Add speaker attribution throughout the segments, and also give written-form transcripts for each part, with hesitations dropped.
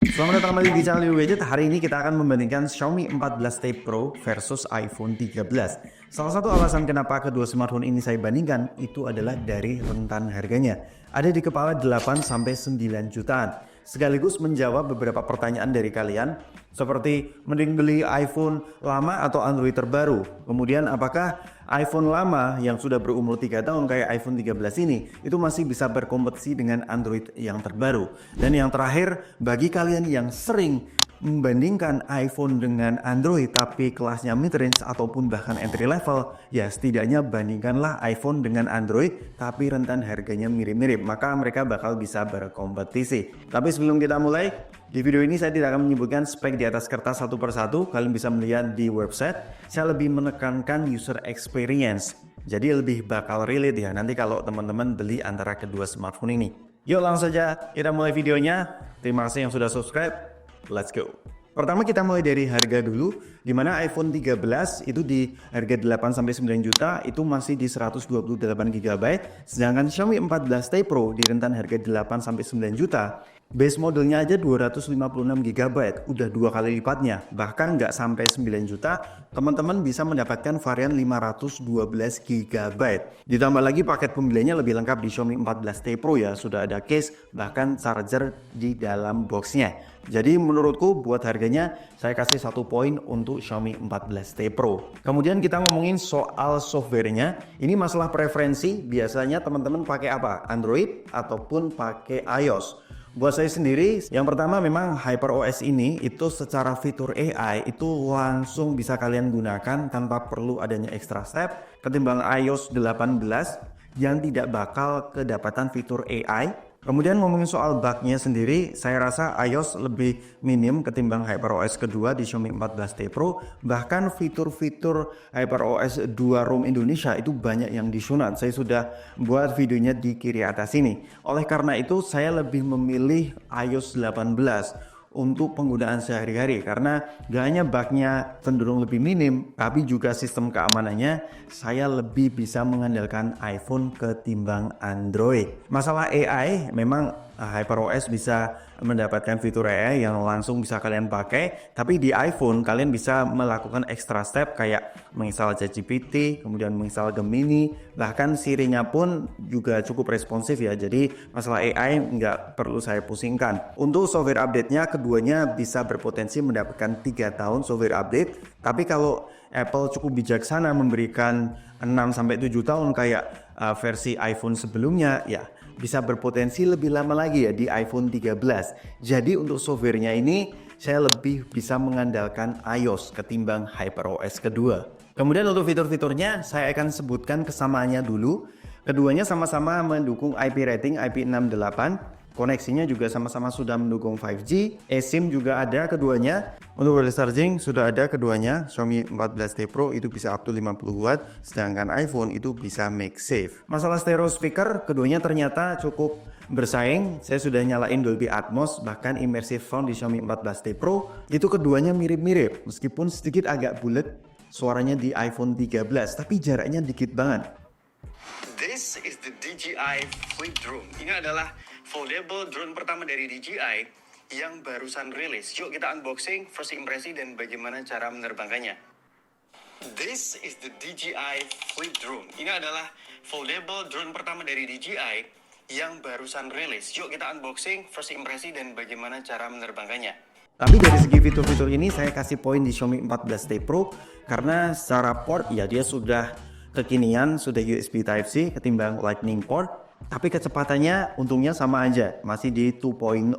Speaker 1: Selamat datang kembali di channel Liu Gadget. Hari ini kita akan membandingkan Xiaomi 14T Pro versus iPhone 13. Salah satu alasan kenapa kedua smartphone ini saya bandingkan itu adalah dari rentan harganya. Ada di kepala 8-9 jutaan. Sekaligus menjawab beberapa pertanyaan dari kalian seperti mending beli iPhone lama atau Android terbaru. Kemudian apakah iPhone lama yang sudah berumur 3 tahun kayak iPhone 13 ini itu masih bisa berkompetisi dengan Android yang terbaru. Dan yang terakhir, bagi kalian yang sering membandingkan iPhone dengan Android tapi kelasnya mid-range ataupun bahkan entry level, ya setidaknya bandingkanlah iPhone dengan Android tapi rentan harganya mirip-mirip, maka mereka bakal bisa berkompetisi. Tapi sebelum kita mulai, di video ini saya tidak akan menyebutkan spek di atas kertas satu persatu, kalian bisa melihat di website. Saya lebih menekankan user experience, jadi lebih bakal relate ya nanti kalau teman-teman beli antara kedua smartphone ini. Yuk langsung saja kita mulai videonya. Terima kasih yang sudah subscribe. Let's go. Pertama kita mulai dari harga dulu, dimana iPhone 13 itu di harga 8-9 juta itu masih di 128 GB, sedangkan Xiaomi 14T Pro di rentan harga 8-9 juta. Base modelnya aja 256 GB, udah 2 kali lipatnya, bahkan nggak sampai 9 juta, teman-teman bisa mendapatkan varian 512 GB. Ditambah lagi paket pembeliannya lebih lengkap di Xiaomi 14T Pro ya, sudah ada case, bahkan charger di dalam boxnya. Jadi menurutku buat harganya saya kasih 1 poin untuk Xiaomi 14T Pro. Kemudian kita ngomongin soal softwarenya, ini masalah preferensi, biasanya teman-teman pakai apa? Android ataupun pakai iOS? Buat saya sendiri, yang pertama memang HyperOS ini itu secara fitur AI itu langsung bisa kalian gunakan tanpa perlu adanya extra step ketimbang iOS 18 yang tidak bakal kedapatan fitur AI. Kemudian ngomongin soal bugnya sendiri, saya rasa iOS lebih minim ketimbang HyperOS kedua di Xiaomi 14T Pro. Bahkan fitur-fitur HyperOS 2 ROM Indonesia itu banyak yang disunat. Saya sudah buat videonya di kiri atas ini. Oleh karena itu saya lebih memilih iOS 18 untuk penggunaan sehari-hari karena gak hanya bugnya cenderung lebih minim, tapi juga sistem keamanannya saya lebih bisa mengandalkan iPhone ketimbang Android. Masalah AI memang HyperOS bisa mendapatkan fitur AI yang langsung bisa kalian pakai, tapi di iPhone kalian bisa melakukan extra step kayak menginstal ChatGPT, kemudian menginstal Gemini, bahkan Siri-nya pun juga cukup responsif ya, jadi masalah AI nggak perlu saya pusingkan. Untuk software update-nya keduanya bisa berpotensi mendapatkan 3 tahun software update, tapi kalau Apple cukup bijaksana memberikan 6-7 tahun kayak versi iPhone sebelumnya, ya bisa berpotensi lebih lama lagi ya di iPhone 13. Jadi untuk softwarenya ini saya lebih bisa mengandalkan iOS ketimbang HyperOS kedua. Kemudian untuk fitur-fiturnya saya akan sebutkan kesamaannya dulu. Keduanya sama-sama mendukung IP rating IP68. Koneksinya juga sama-sama sudah mendukung 5G, eSIM juga ada keduanya. Untuk wireless charging sudah ada keduanya. Xiaomi 14T Pro itu bisa up to 50 watt, sedangkan iPhone itu bisa MagSafe. Masalah stereo speaker, keduanya ternyata cukup bersaing. Saya sudah nyalain Dolby Atmos, bahkan immersive sound di Xiaomi 14T Pro itu keduanya mirip-mirip, meskipun sedikit agak bulat suaranya di iPhone 13, tapi jaraknya dikit banget.
Speaker 2: This is the DJI Flip Drone. Ini adalah foldable drone pertama dari DJI yang barusan rilis. Yuk kita unboxing, first impresi dan bagaimana cara menerbangkannya. This is the DJI Flip Drone. Ini adalah foldable drone pertama dari DJI yang barusan rilis. Yuk kita unboxing, first impresi dan bagaimana cara menerbangkannya.
Speaker 1: Tapi dari segi fitur-fitur ini saya kasih poin di Xiaomi 14T Pro karena secara port ya dia sudah kekinian, sudah USB Type-C ketimbang Lightning port. Tapi kecepatannya untungnya sama aja, masih di 2.0,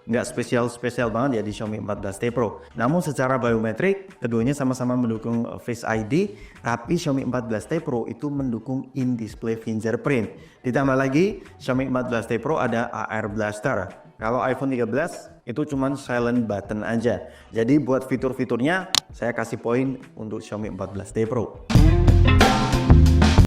Speaker 1: nggak spesial banget ya di Xiaomi 14T Pro. Namun secara biometrik, keduanya sama-sama mendukung Face ID, tapi Xiaomi 14T Pro itu mendukung in-display fingerprint. Ditambah lagi, Xiaomi 14T Pro ada AR Blaster. Kalau iPhone 13 itu cuma silent button aja. Jadi buat fitur-fiturnya, saya kasih poin untuk Xiaomi 14T Pro.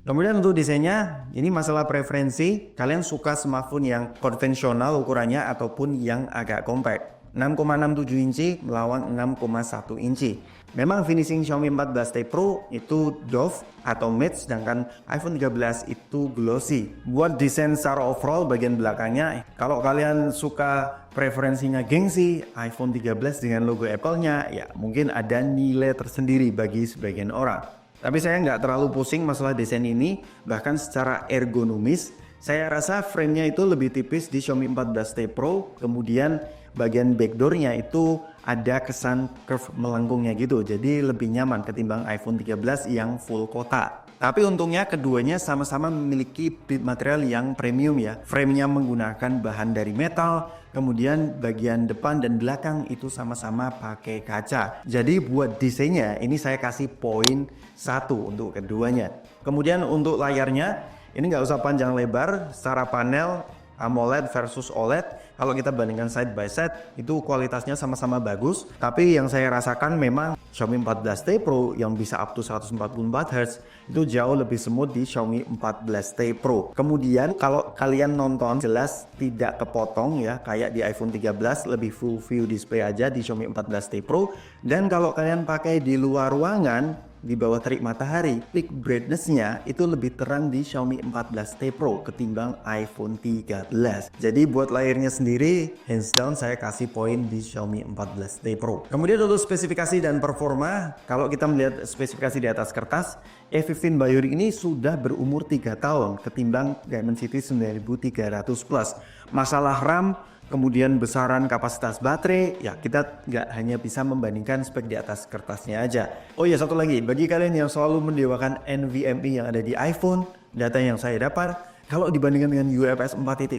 Speaker 1: Kemudian untuk desainnya, ini masalah preferensi. Kalian suka smartphone yang konvensional ukurannya ataupun yang agak compact. 6,67 inci melawan 6,1 inci. Memang finishing Xiaomi 14T Pro itu doff atau matte, sedangkan iPhone 13 itu glossy. Buat desain secara overall bagian belakangnya, kalau kalian suka preferensinya gengsi, iPhone 13 dengan logo Apple-nya, ya mungkin ada nilai tersendiri bagi sebagian orang. Tapi saya nggak terlalu pusing masalah desain ini, bahkan secara ergonomis, saya rasa frame-nya itu lebih tipis di Xiaomi 14T Pro, kemudian bagian backdoor-nya itu ada kesan curve melengkungnya gitu, jadi lebih nyaman ketimbang iPhone 13 yang full kotak. Tapi untungnya keduanya sama-sama memiliki build material yang premium ya. Frame-nya menggunakan bahan dari metal, kemudian bagian depan dan belakang itu sama-sama pakai kaca. Jadi buat desainnya ini saya kasih poin 1 untuk keduanya. Kemudian untuk layarnya, ini nggak usah panjang lebar, secara panel AMOLED versus OLED, kalau kita bandingkan side by side itu kualitasnya sama-sama bagus. Tapi yang saya rasakan memang Xiaomi 14T Pro yang bisa up to 144Hz itu jauh lebih smooth di Xiaomi 14T Pro. Kemudian kalau kalian nonton jelas tidak kepotong ya, kayak di iPhone 13 lebih full view display aja di Xiaomi 14T Pro. Dan kalau kalian pakai di luar ruangan di bawah terik matahari, peak brightness-nya itu lebih terang di Xiaomi 14T Pro ketimbang iPhone 13. Jadi buat layarnya sendiri, hands down saya kasih poin di Xiaomi 14T Pro. Kemudian untuk spesifikasi dan performa, kalau kita melihat spesifikasi di atas kertas, A15 Bionic ini sudah berumur 3 tahun ketimbang Dimensity 9300 Plus. Masalah RAM, kemudian besaran kapasitas baterai, ya kita nggak hanya bisa membandingkan spek di atas kertasnya aja. Oh iya, satu lagi, bagi kalian yang selalu mendewakan NVMe yang ada di iPhone, data yang saya dapat, kalau dibandingkan dengan UFS 4.0,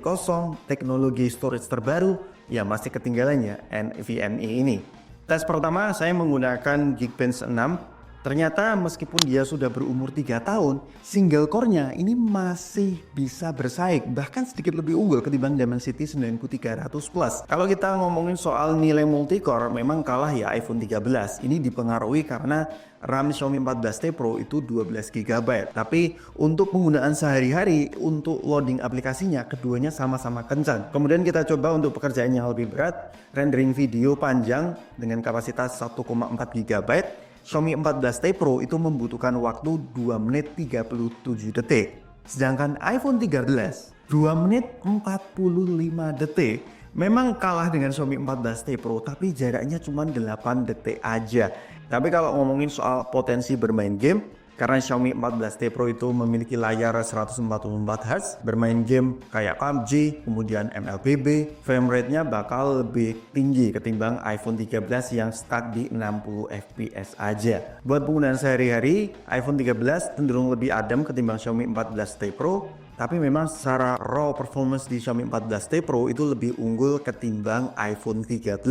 Speaker 1: teknologi storage terbaru, ya masih ketinggalannya NVMe ini. Tes pertama saya menggunakan Geekbench 6. Ternyata meskipun dia sudah berumur 3 tahun, single core-nya ini masih bisa bersaing, bahkan sedikit lebih unggul ketimbang Dimensity 9300 Plus. Kalau kita ngomongin soal nilai multicore, memang kalah ya iPhone 13. Ini dipengaruhi karena RAM Xiaomi 14T Pro itu 12GB. Tapi untuk penggunaan sehari-hari, untuk loading aplikasinya, keduanya sama-sama kencang. Kemudian kita coba untuk pekerjaan yang lebih berat, rendering video panjang dengan kapasitas 1,4GB. Xiaomi 14T Pro itu membutuhkan waktu 2 menit 37 detik. Sedangkan iPhone 13 2 menit 45 detik. Memang kalah dengan Xiaomi 14T Pro, tapi jaraknya cuma 8 detik aja. Tapi kalau ngomongin soal potensi bermain game, karena Xiaomi 14T Pro itu memiliki layar 144Hz, bermain game kayak PUBG, kemudian MLBB, frame rate-nya bakal lebih tinggi ketimbang iPhone 13 yang stuck di 60 fps aja. Buat penggunaan sehari-hari, iPhone 13 cenderung lebih adem ketimbang Xiaomi 14T Pro, tapi memang secara raw performance di Xiaomi 14T Pro itu lebih unggul ketimbang iPhone 13.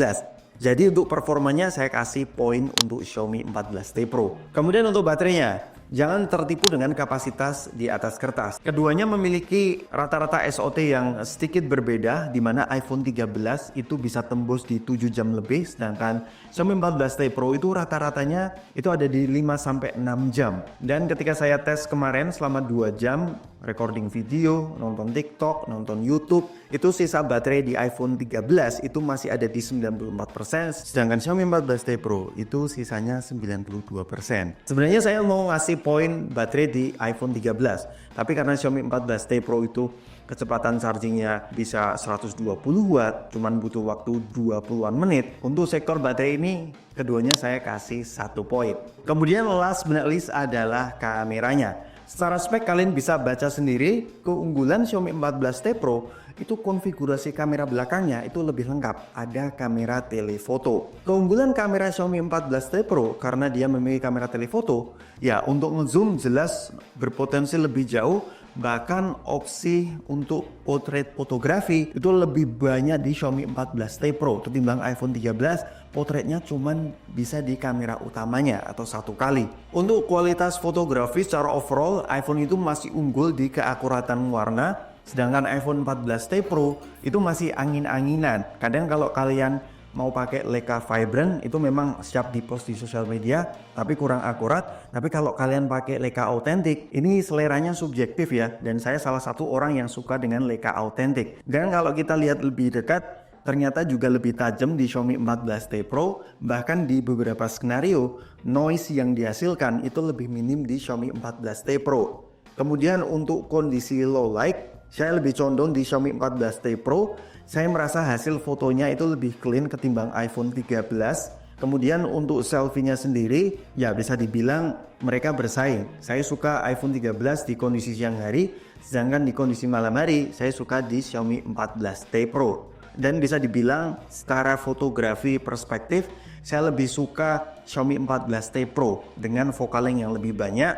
Speaker 1: Jadi untuk performanya saya kasih poin untuk Xiaomi 14T Pro. Kemudian untuk baterainya, jangan tertipu dengan kapasitas di atas kertas. Keduanya memiliki rata-rata SOT yang sedikit berbeda, di mana iPhone 13 itu bisa tembus di 7 jam lebih, sedangkan Xiaomi 14T Pro itu rata-ratanya itu ada di 5-6 jam. Dan ketika saya tes kemarin selama 2 jam, recording video, nonton TikTok, nonton YouTube, itu sisa baterai di iPhone 13 itu masih ada di 94%, sedangkan Xiaomi 14T Pro itu sisanya 92%. Sebenarnya saya mau ngasih poin baterai di iPhone 13, tapi karena Xiaomi 14T Pro itu kecepatan chargingnya bisa 120 watt, cuman butuh waktu 20-an menit. Untuk sektor baterai ini, keduanya saya kasih 1 poin. Kemudian last but not least adalah kameranya. Secara spek kalian bisa baca sendiri, keunggulan Xiaomi 14T Pro itu konfigurasi kamera belakangnya itu lebih lengkap, ada kamera telefoto. Keunggulan kamera Xiaomi 14T Pro karena dia memiliki kamera telefoto, ya untuk ngezoom jelas berpotensi lebih jauh. Bahkan opsi untuk portrait fotografi itu lebih banyak di Xiaomi 14T Pro ketimbang iPhone 13. Portraitnya cuman bisa di kamera utamanya atau 1 kali. Untuk kualitas fotografi secara overall, iPhone itu masih unggul di keakuratan warna, sedangkan iPhone 14T Pro itu masih angin-anginan. Kadang kalau kalian mau pakai Leica Vibrant itu memang siap di-post di sosial media tapi kurang akurat. Tapi kalau kalian pakai Leica Authentic, ini seleranya subjektif ya, dan saya salah satu orang yang suka dengan Leica Authentic. Dan kalau kita lihat lebih dekat, ternyata juga lebih tajam di Xiaomi 14T Pro. Bahkan di beberapa skenario, noise yang dihasilkan itu lebih minim di Xiaomi 14T Pro. Kemudian untuk kondisi low light, saya lebih condong di Xiaomi 14T Pro. Saya merasa hasil fotonya itu lebih clean ketimbang iPhone 13. Kemudian untuk selfie-nya sendiri, ya bisa dibilang mereka bersaing. Saya suka iPhone 13 di kondisi siang hari, sedangkan di kondisi malam hari, saya suka di Xiaomi 14T Pro. Dan bisa dibilang secara fotografi perspektif, saya lebih suka Xiaomi 14T Pro dengan focal length yang lebih banyak.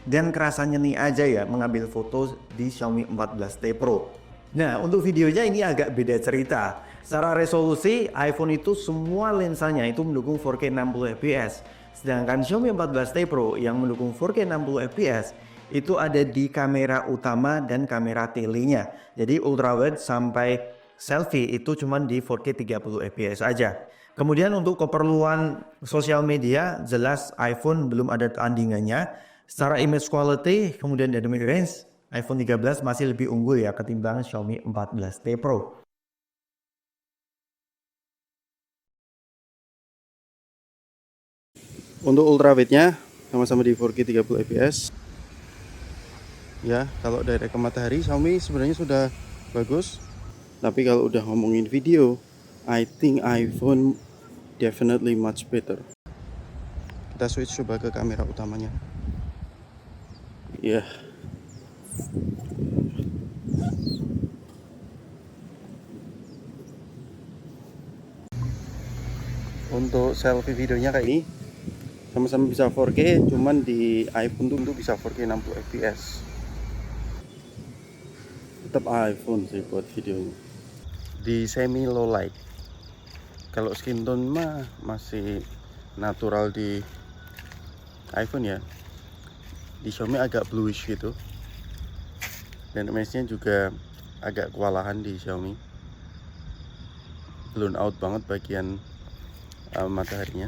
Speaker 1: Dan kerasa nyeni aja ya mengambil foto di Xiaomi 14T Pro. Nah, untuk videonya ini agak beda cerita. Secara resolusi, iPhone itu semua lensanya itu mendukung 4K 60 fps. Sedangkan Xiaomi 14T Pro yang mendukung 4K 60 fps itu ada di kamera utama dan kamera telenya. Jadi ultrawide sampai selfie itu cuma di 4K 30 fps aja. Kemudian untuk keperluan sosial media, jelas iPhone belum ada tandingannya. Secara image quality, kemudian dynamic range, iPhone 13 masih lebih unggul ya ketimbang Xiaomi 14T Pro.
Speaker 3: Untuk ultrawide-nya sama-sama di 4K 30 fps. Ya, kalau dari ke matahari Xiaomi sebenarnya sudah bagus. Tapi kalau udah ngomongin video, I think iPhone definitely much better. Kita switch coba ke kamera utamanya. Ya. Untuk selfie videonya kayak ini sama-sama bisa 4K, cuman di iPhone tuh bisa 4K 60 fps. Tetap iPhone sih buat videonya. Di semi low light, kalau skin tone mah masih natural di iPhone ya. Di Xiaomi agak bluish gitu, dan image-nya juga agak kewalahan di Xiaomi. Blown out banget bagian mataharinya.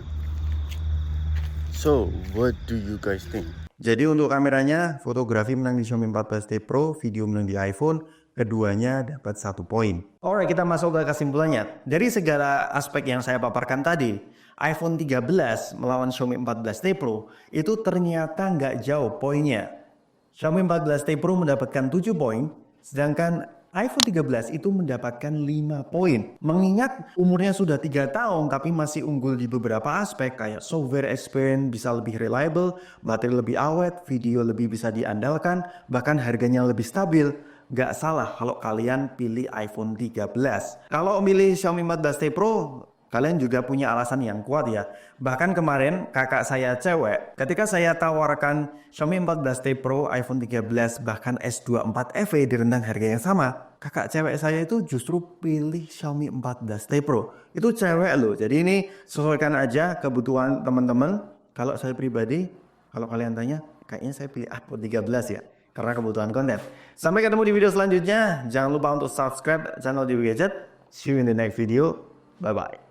Speaker 3: So, what do you guys think?
Speaker 1: Jadi untuk kameranya, fotografi menang di Xiaomi 14T Pro, video menang di iPhone, keduanya dapat 1 poin. Alright, kita masuk ke kesimpulannya. Dari segala aspek yang saya paparkan tadi, iPhone 13 melawan Xiaomi 14T Pro itu ternyata nggak jauh poinnya. Xiaomi 14T Pro mendapatkan 7 poin, sedangkan iPhone 13 itu mendapatkan 5 poin. Mengingat umurnya sudah 3 tahun tapi masih unggul di beberapa aspek kayak software experience bisa lebih reliable, baterai lebih awet, video lebih bisa diandalkan, bahkan harganya lebih stabil. Gak salah kalau kalian pilih iPhone 13. Kalau milih Xiaomi 14T Pro, kalian juga punya alasan yang kuat ya. Bahkan kemarin kakak saya cewek, ketika saya tawarkan Xiaomi 14T Pro, iPhone 13, bahkan S24 FE di rentang harga yang sama, kakak cewek saya itu justru pilih Xiaomi 14T Pro. Itu cewek loh. Jadi ini sesuaikan aja kebutuhan teman-teman. Kalau saya pribadi, kalau kalian tanya, kayaknya saya pilih iPhone 13 ya, karena kebutuhan konten. Sampai ketemu di video selanjutnya. Jangan lupa untuk subscribe channel Dewi Gadget. See you in the next video. Bye-bye.